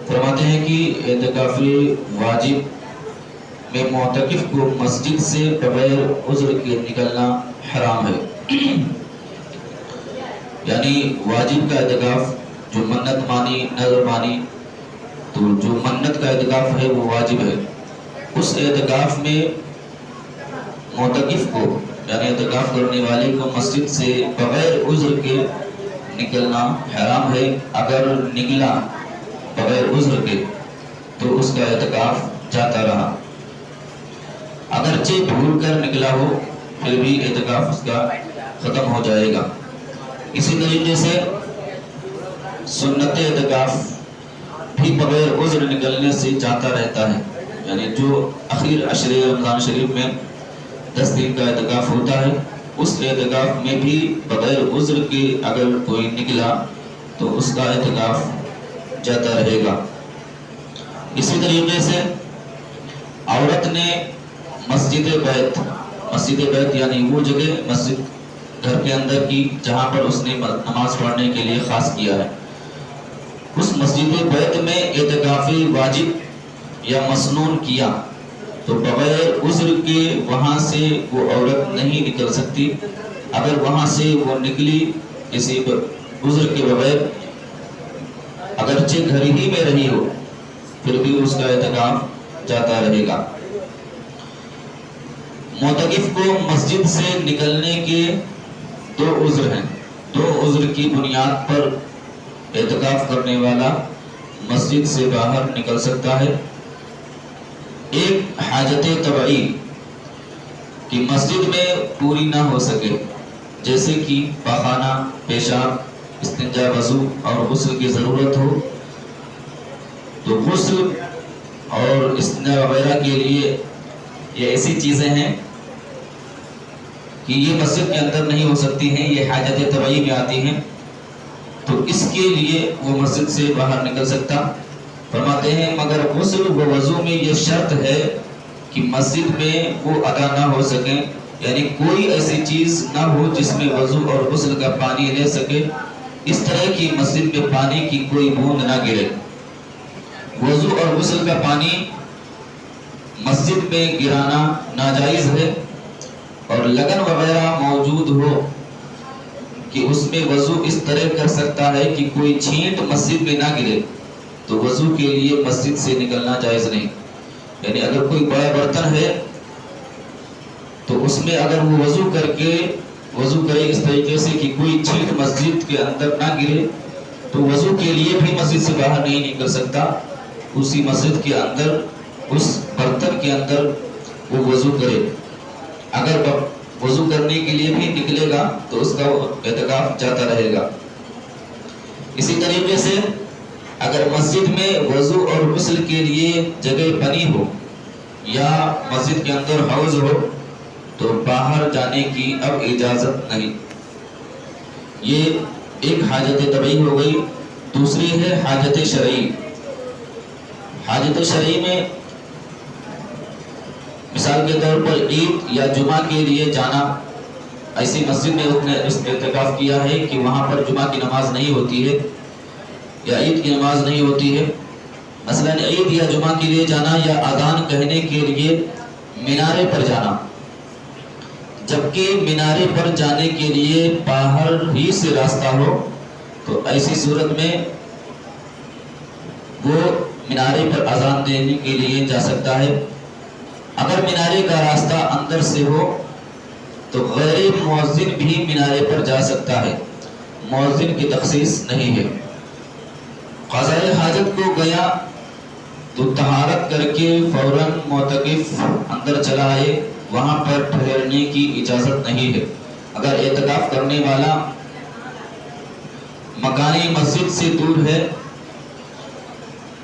فرماتے ہیں کہ اعتکاف واجب میں معتکف کو مسجد سے بغیر عذر کے نکلنا حرام ہے۔ یعنی واجب کا اعتکاف جو منت مانی نظر مانی، تو جو منت کا اعتکاف ہے وہ واجب ہے، اس اعتکاف میں معتکف کو یعنی اعتکاف کرنے والے کو مسجد سے بغیر عذر کے نکلنا حرام ہے۔ اگر نکلا بغیر عذر کے تو اس کا اعتکاف جاتا رہا، اگرچہ بھول کر نکلا ہو پھر بھی اعتکاف اس کا ختم ہو جائے گا۔ اسی طریقے سے سنت اعتکاف بھی بغیر عذر نکلنے سے جاتا رہتا ہے، یعنی جو اخیر عشر رمضان شریف میں 10 دن کا اعتکاف ہوتا ہے، اس اعتکاف میں بھی بغیر عذر کے اگر کوئی نکلا تو اس کا اعتکاف جاتا رہے گا۔ اسی طریقے سے عورت نے مسجد بیت یعنی وہ جگہ مسجد گھر کے اندر کی جہاں پر اس نے نماز پڑھنے کے لیے خاص کیا ہے، اس مسجد بیت میں اعتکاف واجب یا مسنون کیا تو بغیر عذر کے وہاں سے وہ عورت نہیں نکل سکتی۔ اگر وہاں سے وہ نکلی کسی عذر کے بغیر، اگرچہ گھر ہی میں رہی ہو پھر بھی اس کا اعتکاف جاتا رہے گا۔ معتکف کو مسجد سے نکلنے کے 2 عذر ہیں، 2 عذر کی بنیاد پر اعتکاف کرنے والا مسجد سے باہر نکل سکتا ہے۔ ایک حاجت طبعی کہ مسجد میں پوری نہ ہو سکے، جیسے کہ پاخانہ، پیشاب، استنجا، وضو اور غسل کی ضرورت ہو، تو غسل اور استنجا وغیرہ کے لیے یہ ایسی چیزیں ہیں کہ یہ مسجد کے اندر نہیں ہو سکتی ہیں، یہ حاجت طبعی میں آتی ہیں، تو اس کے لیے وہ مسجد سے باہر نکل سکتا۔ فرماتے ہیں مگر غسل و وضو میں یہ شرط ہے کہ مسجد میں وہ ادا نہ ہو سکیں، یعنی کوئی ایسی چیز نہ ہو جس میں وضو اور غسل کا پانی لے سکے، اس طرح کی مسجد میں پانی کی کوئی بوند نہ گرے۔ وضو اور غسل کا پانی مسجد میں گرانا ناجائز ہے، اور لگن وغیرہ موجود ہو کہ اس میں وضو اس طرح کر سکتا ہے کہ کوئی چھینٹ مسجد میں نہ گرے تو وضو کے لیے مسجد سے نکلنا جائز نہیں۔ یعنی اگر کوئی بڑا برتن ہے تو اس میں اگر وہ وضو کرے اس طریقے سے کہ کوئی چھینٹ مسجد کے اندر نہ گرے تو وضو کے لیے بھی مسجد سے باہر نہیں نکل سکتا، اسی مسجد کے اندر اس برتن کے اندر وہ وضو کرے۔ اگر وضو کرنے کے لیے بھی نکلے گا تو اس کا اعتکاف جاتا رہے گا۔ اسی طریقے سے اگر مسجد میں وضو اور غسل کے لیے جگہ بنی ہو یا مسجد کے اندر حوض ہو تو باہر جانے کی اب اجازت نہیں۔ یہ ایک حاجت طبعی ہو گئی۔ دوسری ہے حاجت شرعی۔ حاجت شرعی میں مثال کے طور پر عید یا جمعہ کے لیے جانا، ایسی مسجد میں اس نے اعتکاف کیا ہے کہ وہاں پر جمعہ کی نماز نہیں ہوتی ہے یا عید کی نماز نہیں ہوتی ہے، مثلا عید یا جمعہ کے لیے جانا یا اذان کہنے کے لیے مینارے پر جانا، جبکہ مینارے پر جانے کے لیے باہر ہی سے راستہ ہو تو ایسی صورت میں وہ مینارے پر اذان دینے کے لیے جا سکتا ہے۔ اگر مینارے کا راستہ اندر سے ہو تو غیر مؤذن بھی مینارے پر جا سکتا ہے، مؤذن کی تخصیص نہیں ہے۔ قضاء حاجت کو گیا تو طہارت کر کے فوراً معتکف اندر چلا آئے، وہاں پر ٹھہرنے کی اجازت نہیں ہے۔ اگر اعتکاف کرنے والا مکانی مسجد سے دور ہے،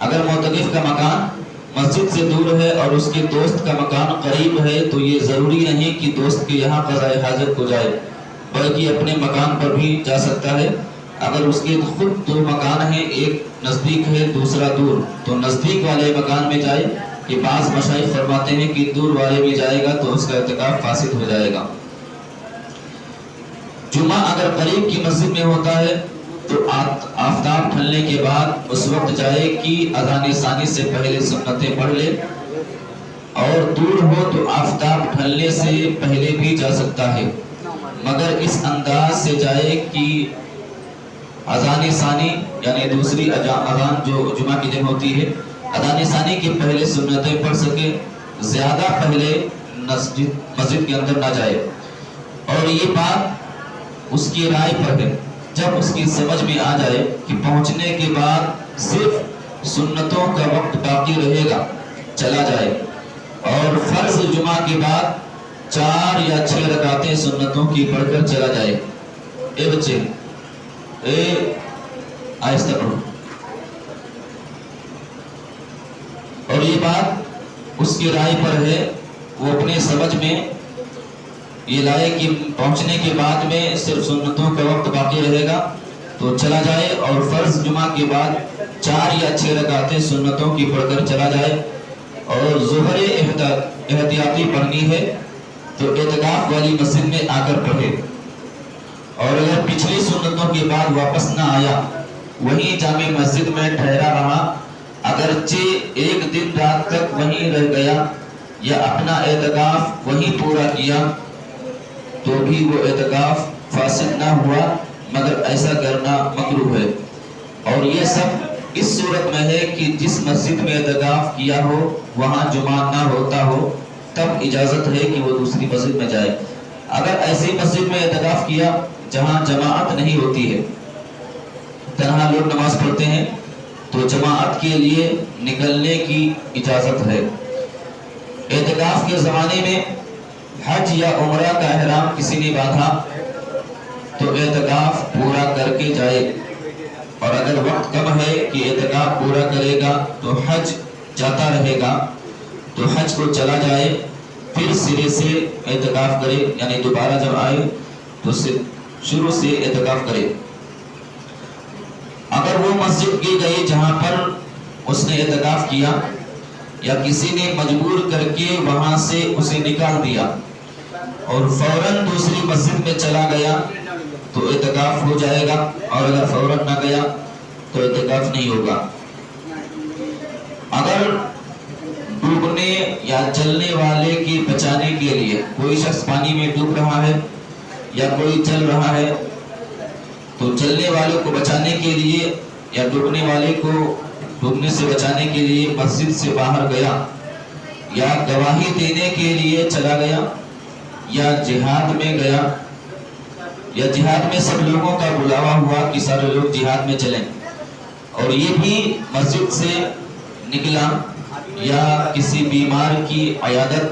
اگر معتکف کا مکان مسجد سے دور ہے اور اس کے دوست کا مکان قریب ہے تو یہ ضروری نہیں کہ دوست کے یہاں قضاء حاجت کو جائے، بلکہ اپنے مکان پر بھی جا سکتا ہے۔ اگر اس کے خود 2 مکان ہیں، ایک نزدیک ہے دوسرا دور، تو نزدیک والے مکان میں جائے۔ کہ بعض مشائخ فرماتے ہیں کہ دور والے میں جائے گا تو اس کا اعتکاف فاسد ہو جائے گا۔ جمعہ اگر قریب کی مسجد میں ہوتا ہے تو آفتاب ڈھلنے کے بعد اس وقت جائے کہ اذان ثانی سے پہلے سنتیں پڑھ لے، اور دور ہو تو آفتاب ڈھلنے سے پہلے بھی جا سکتا ہے، مگر اس انداز سے جائے کہ اذان ثانی یعنی دوسری اذان جو جمعہ کی دن ہوتی ہے، اذان ثانی کے پہلے سنتیں پڑھ سکے، زیادہ پہلے مسجد کے اندر نہ جائے۔ اور یہ بات اس کی رائے پر ہے، جب اس کی سمجھ میں آ جائے کہ پہنچنے کے بعد صرف سنتوں کا وقت باقی رہے گا، چلا جائے، اور فرض جمعہ کے بعد 4 یا 6 رکعتیں سنتوں کی پڑھ کر چلا جائے۔ اے بچے، آہستہ پڑھو۔ اور یہ بات اس کی رائے پر ہے، وہ اپنے سمجھ میں یہ لائے کہ پہنچنے کے بعد میں صرف سنتوں کا وقت باقی رہے گا تو چلا جائے، اور فرض جمعہ کے بعد 4 یا 6 رکعتیں سنتوں کی پڑھ کر چلا جائے، اور ظہر احتیاطی پڑھنی ہے تو اعتکاف والی مسجد میں آ کر پڑھے، اور اگر پچھلی سنتوں کے بعد واپس نہ آیا، وہیں جامع مسجد میں ٹھہرا رہا، اگرچہ ایک دن رات تک وہیں رہ گیا یا اپنا اعتکاف وہیں پورا کیا، تو بھی وہ اعتکاف فاسد نہ ہوا، مگر ایسا کرنا مکروہ ہے۔ اور یہ سب اس صورت میں ہے کہ جس مسجد میں اعتکاف کیا ہو وہاں جمعہ نہ ہوتا ہو، تب اجازت ہے کہ وہ دوسری مسجد میں جائے۔ اگر ایسی مسجد میں اعتکاف کیا جہاں جماعت نہیں ہوتی ہے، تنہا لوگ نماز پڑھتے ہیں، تو جماعت کے لیے نکلنے کی اجازت ہے۔ اعتکاف کے زمانے میں حج یا عمرہ کا احرام کسی نے باندھا تو اعتکاف پورا کر کے جائے، اور اگر وقت کم ہے کہ اعتکاف پورا کرے گا تو حج جاتا رہے گا، تو حج کو چلا جائے، پھر سرے سے اعتکاف کرے، یعنی دوبارہ جب آئے تو شروع سے اعتکاف کرے۔ اگر وہ مسجد کی گئی جہاں پر اس نے اعتکاف کیا، یا کسی نے مجبور کر کے وہاں سے اسے نکال دیا اور فوراً دوسری مسجد میں چلا گیا تو اعتکاف ہو جائے گا، اور اگر فوراً نہ گیا تو اعتکاف نہیں ہوگا۔ اگر ڈوبنے یا جلنے والے کی بچانے کے لیے کوئی شخص پانی میں ڈوب رہا ہے یا کوئی چل رہا ہے، تو چلنے والے کو بچانے کے لیے یا ڈوبنے والے کو ڈوبنے سے بچانے کے لیے مسجد سے باہر گیا، یا گواہی دینے کے لیے چلا گیا، یا جہاد میں گیا، یا جہاد میں سب لوگوں کا بلاوا ہوا کہ سارے لوگ جہاد میں چلیں، اور یہ بھی مسجد سے نکلا، یا کسی بیمار کی عیادت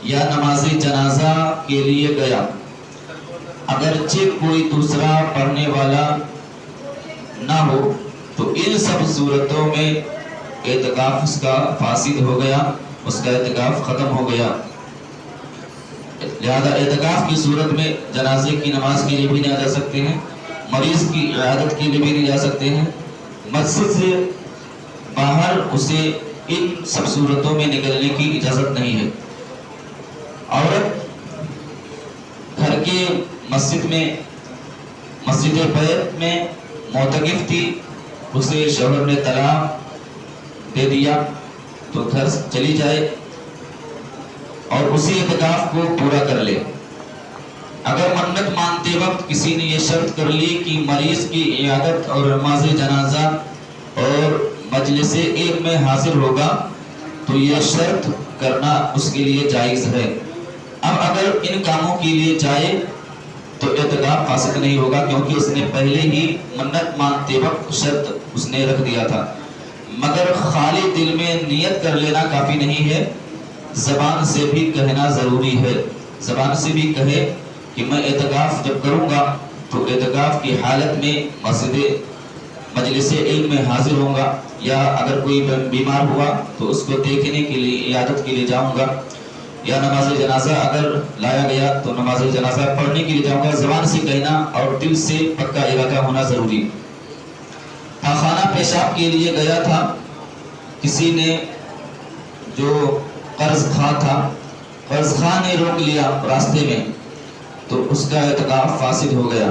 یا نماز جنازہ کے لیے گیا، اگرچہ کوئی دوسرا پڑھنے والا نہ ہو، تو ان سب صورتوں میں اعتکاف اس کا فاسد ہو گیا، اس کا اعتکاف ختم ہو گیا۔ لہذا اعتکاف کی صورت میں جنازے کی نماز کے لیے بھی نہیں جا سکتے ہیں، مریض کی عیادت کے لیے بھی نہیں جا سکتے ہیں، مسجد سے باہر اسے ان سب صورتوں میں نکلنے کی اجازت نہیں ہے۔ عورت گھر کے مسجد بیت میں معتکف تھی، اسے شوہر نے طلاق دے دیا تو گھر چلی جائے اور اسی اعتکاف کو پورا کر لے۔ اگر منت مانتے وقت کسی نے یہ شرط کر لی کہ مریض کی عیادت اور نماز جنازہ اور مجلس علم میں حاضر ہوگا، تو یہ شرط کرنا اس کے لیے جائز ہے۔ اب اگر ان کاموں کے لیے جائے تو اعتکاف فاسد نہیں ہوگا، کیونکہ اس نے پہلے ہی منت مانتے وقت شرط اس نے رکھ دیا تھا۔ مگر خالی دل میں نیت کر لینا کافی نہیں ہے، زبان سے بھی کہنا ضروری ہے۔ زبان سے بھی کہے کہ میں اعتکاف جب کروں گا تو اعتکاف کی حالت میں مجلس علم میں حاضر ہوں گا، یا اگر کوئی بیمار ہوا تو اس کو دیکھنے کے لیے عیادت کے لیے جاؤں گا، یا نماز جنازہ اگر لایا گیا تو نماز جنازہ پڑھنے کے لیے جاؤں گا۔ زبان سے کہنا اور دل سے پکا ارادہ ہونا ضروری۔ خانہ پیشاب کے لیے گیا تھا، کسی نے جو قرض خواہ تھا، قرض خواہ نے روک لیا راستے میں، تو اس کا اعتکاف فاسد ہو گیا۔